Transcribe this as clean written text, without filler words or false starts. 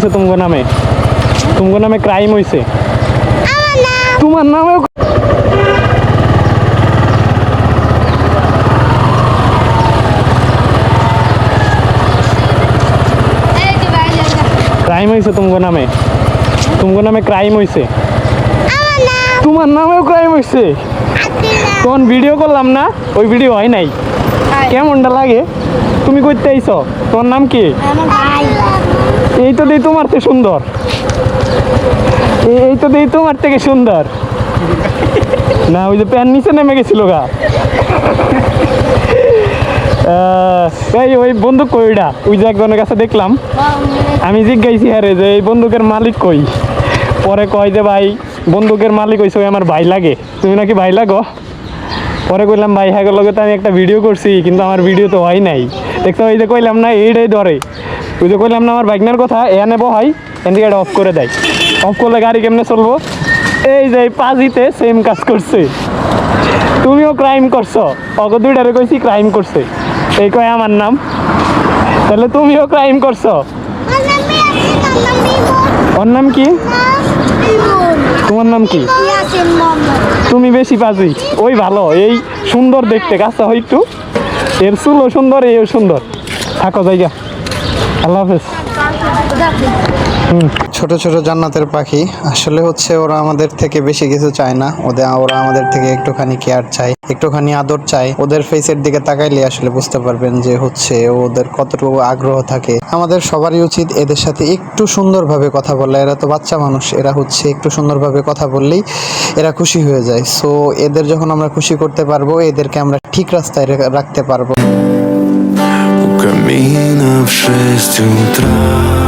तुमको नामे क्राइम হইছে তোমার নামে ক্রাইম হইছে तुमको नामे ক্রাইম হইছে তোমার নামেও ক্রাইম হইছে কোন ভিডিও করলাম না ওই ভিডিও হয় নাই কেমনটা লাগে তুমি কইতে আইছো তোমার নাম কি এই তো দেই তোমার থেকে সুন্দর এই তো দেই তোমার থেকে সুন্দর না ওই যে প্যান নিচে নেমে গেছিল গা ওই বন্দুক কইটা ওই যে একজনের কাছে দেখলাম আমি জিজ্ঞাসি আরে যে এই বন্দুকের মালিক কই পরে কয় যে ভাই বন্দুকের মালিক হইছে ওই আমার ভাই লাগে তুমি নাকি ভাই লাগো পরে কইলাম ভাই হ্যাঁ লগে তো আমি একটা ভিডিও করছি কিন্তু আমার ভিডিও তো হয় নাই দেখতে ওই যে কইলাম না এইটাই ধরে ওই যে কইলাম না আমার বাইকনার কথা এনে বহাই এদিকে এটা অফ করে দেয় অফ করলে গাড়ি কেমনে চলবো এই যে পাজিতে সেম কাজ করছে তুমিও ক্রাইম করছো অগ দুইটারে কইছি ক্রাইম করছে এই কয় আমার নাম তাহলে তুমিও ক্রাইম করছো ওর নাম কি তোমার নাম কি তুমি বেশি পাজি ওই ভালো এই সুন্দর দেখতে কাজটা হয় একটু এর চুলও সুন্দর এও সুন্দর থাকো জায়গা আল্লাহ হাফেজ ছোট ছোট জান্নাতের পাখি আসলে হচ্ছে ওরা আমাদের থেকে বেশি কিছু চায় না ওরা আমাদের থেকে একটুখানি কেয়ার চায় একটুখানি আদর চায় ওদের ফেসের দিকে তাকাইলে আসলে বুঝতে পারবেন যে হচ্ছে ওদের কতটুকু আগ্রহ থাকে আমাদের সবারই উচিত এদের সাথে একটু সুন্দরভাবে কথা বলা এরা তো বাচ্চা মানুষ এরা হচ্ছে একটু সুন্দরভাবে কথা বললেই এরা খুশি হয়ে যায় সো এদের যখন আমরা খুশি করতে পারবো এদেরকে আমরা ঠিক রাস্তায় রাখতে পারবো Camina в 6 утра